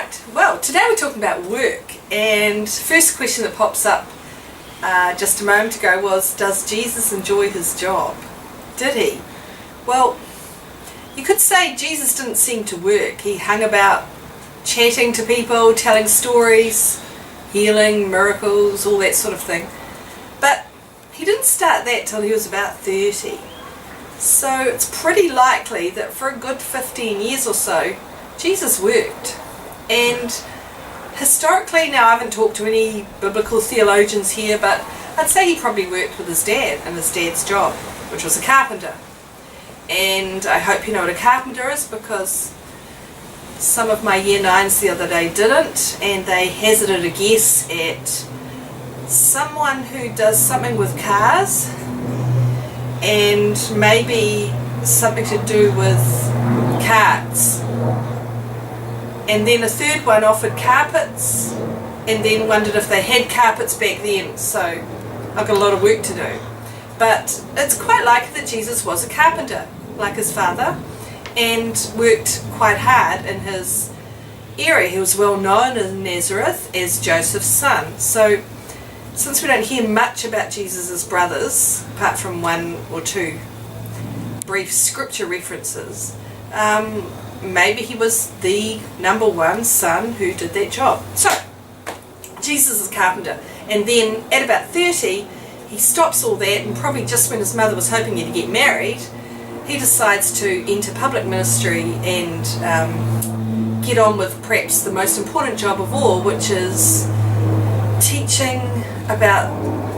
Right, well, today we're talking about work, and first question that pops up just a moment ago was, does Jesus enjoy his job? Did he? Well, you could say Jesus didn't seem to work. He hung about chatting to people, telling stories, healing, miracles, all that sort of thing. But he didn't start that till he was about 30. So it's pretty likely that for a good 15 years or so, Jesus worked. And historically, now I haven't talked to any biblical theologians here, but I'd say he probably worked with his dad in his dad's job, which was a carpenter. And I hope you know what a carpenter is, because some of my year 9s the other day didn't, and they hazarded a guess at someone who does something with cars and maybe something to do with carts. And then a third one offered carpets, and then wondered if they had carpets back then. So I've got a lot of work to do. But it's quite likely that Jesus was a carpenter, like his father, and worked quite hard in his area. He was well known in Nazareth as Joseph's son. So since we don't hear much about Jesus' brothers, apart from one or two brief scripture references, maybe he was the number one son who did that job. So, Jesus is a carpenter, and then at about 30, he stops all that, and probably just when his mother was hoping to get married, he decides to enter public ministry and get on with perhaps the most important job of all, which is teaching about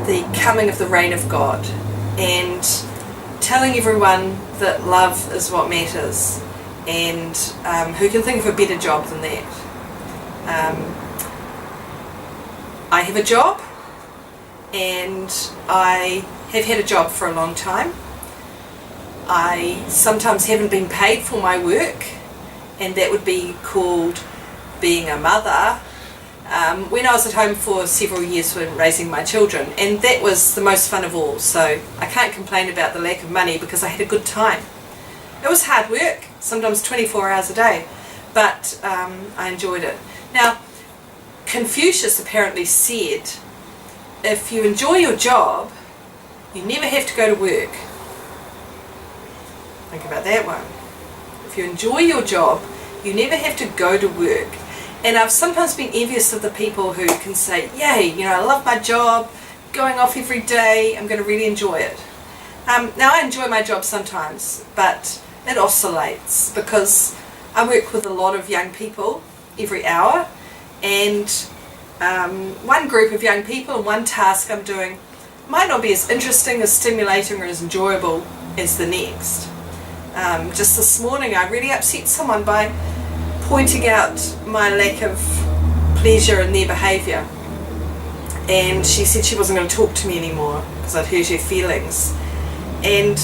the coming of the reign of God and telling everyone that love is what matters. And who can think of a better job than that? I have a job, and I have had a job for a long time. I sometimes haven't been paid for my work, and that would be called being a mother. When I was at home for several years when raising my children, and that was the most fun of all, so I can't complain about the lack of money because I had a good time. It was hard work, sometimes 24 hours a day, but I enjoyed it. Now, Confucius apparently said, if you enjoy your job, you never have to go to work. Think about that one. If you enjoy your job, you never have to go to work. And I've sometimes been envious of the people who can say, yay, I love my job, going off every day, I'm going to really enjoy it. Now, I enjoy my job sometimes, but it oscillates because I work with a lot of young people every hour, and one group of young people and one task I'm doing might not be as interesting, as stimulating, or as enjoyable as the next. Just this morning I really upset someone by pointing out my lack of pleasure in their behaviour, and she said she wasn't going to talk to me anymore because I'd hurt her feelings. And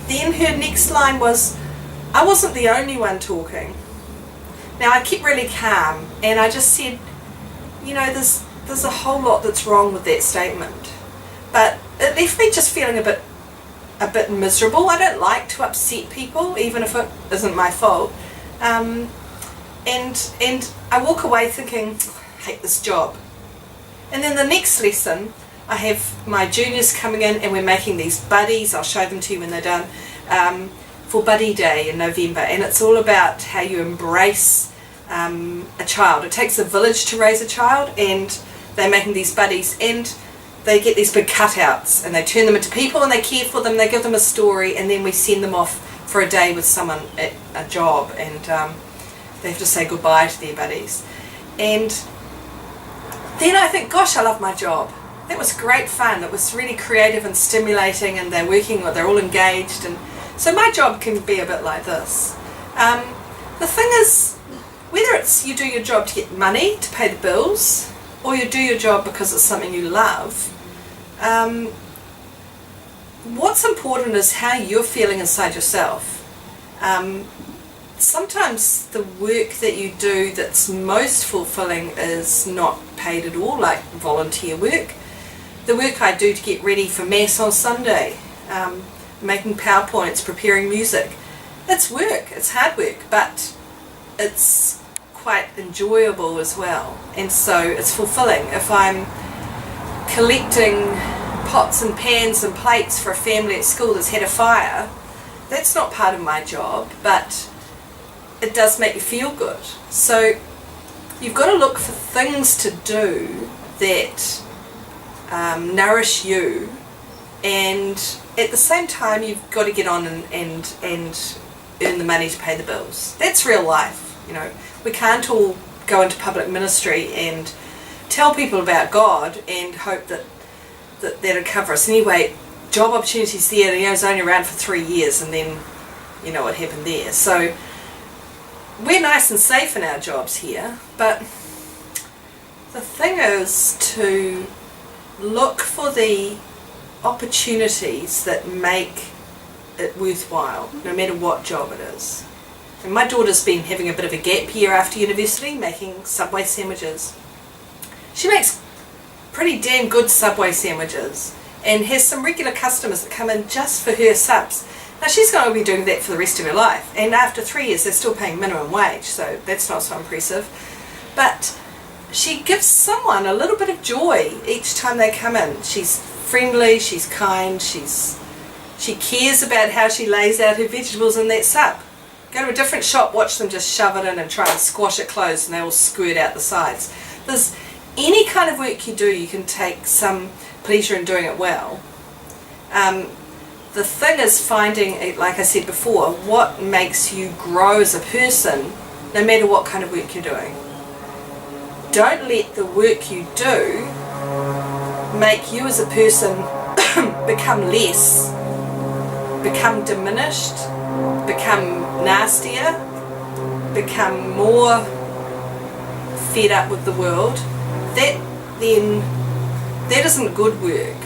then her next line was, I wasn't the only one talking. Now, I kept really calm, and I just said, there's a whole lot that's wrong with that statement. But it left me just feeling a bit miserable. I don't like to upset people, even if it isn't my fault. And I walk away thinking, I hate this job. And then the next lesson, I have my juniors coming in, and we're making these buddies. I'll show them to you when they're done, for Buddy Day in November. And it's all about how you embrace a child. It takes a village to raise a child, and they're making these buddies, and they get these big cutouts, and they turn them into people, and they care for them, they give them a story, and then we send them off for a day with someone at a job, and they have to say goodbye to their buddies. And then I think, gosh, I love my job. That was great fun. It was really creative and stimulating, and they're all engaged, and so my job can be a bit like this. The thing is, whether it's you do your job to get money to pay the bills, or you do your job because it's something you love, what's important is how you're feeling inside yourself. Sometimes the work that you do that's most fulfilling is not paid at all, like volunteer work. The work I do to get ready for Mass on Sunday, making PowerPoints, preparing music, it's work, it's hard work, but it's quite enjoyable as well, and so it's fulfilling. If I'm collecting pots and pans and plates for a family at school that's had a fire, that's not part of my job, but it does make you feel good. So you've got to look for things to do that nourish you, and at the same time you've got to get on and earn the money to pay the bills. That's real life, you know. We can't all go into public ministry and tell people about God and hope that'll cover us. Anyway, job opportunities there, you know, it's only around for 3 years, and then you know what happened there. So we're nice and safe in our jobs here, but the thing is to look for the opportunities that make it worthwhile, no matter what job it is. And my daughter's been having a bit of a gap year after university, making Subway sandwiches. She makes pretty damn good Subway sandwiches and has some regular customers that come in just for her subs. Now she's going to be doing that for the rest of her life, and after 3 years they're still paying minimum wage, so that's not so impressive. But she gives someone a little bit of joy each time they come in. She's friendly, she's kind, she cares about how she lays out her vegetables in that sub. Go to a different shop, watch them just shove it in and try and squash it closed, and they all squirt out the sides. There's any kind of work you do, you can take some pleasure in doing it well. The thing is finding, like I said before, what makes you grow as a person, no matter what kind of work you're doing. Don't let the work you do make you as a person become less, become diminished, become nastier, become more fed up with the world. That isn't good work.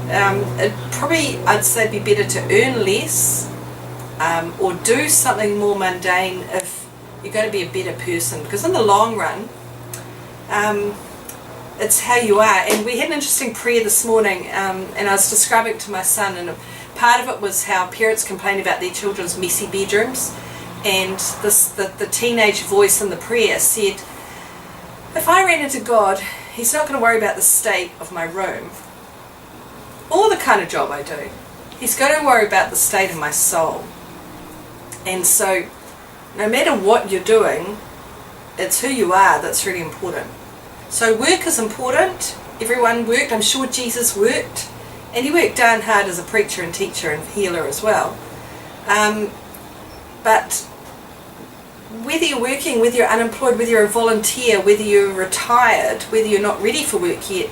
It'd probably, I'd say, be better to earn less or do something more mundane if you're going to be a better person, because in the long run it's how you are. And we had an interesting prayer this morning, and I was describing it to my son, and part of it was how parents complain about their children's messy bedrooms, and the teenage voice in the prayer said, if I ran into God, he's not going to worry about the state of my room or the kind of job I do. He's going to worry about the state of my soul. And so no matter what you're doing, it's who you are that's really important. So work is important. Everyone worked. I'm sure Jesus worked, and he worked darn hard as a preacher and teacher and healer as well. But whether you're working, whether you're unemployed, whether you're a volunteer, whether you're retired, whether you're not ready for work yet,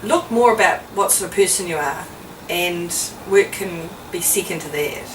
look more about what sort of person you are, and work can be second to that.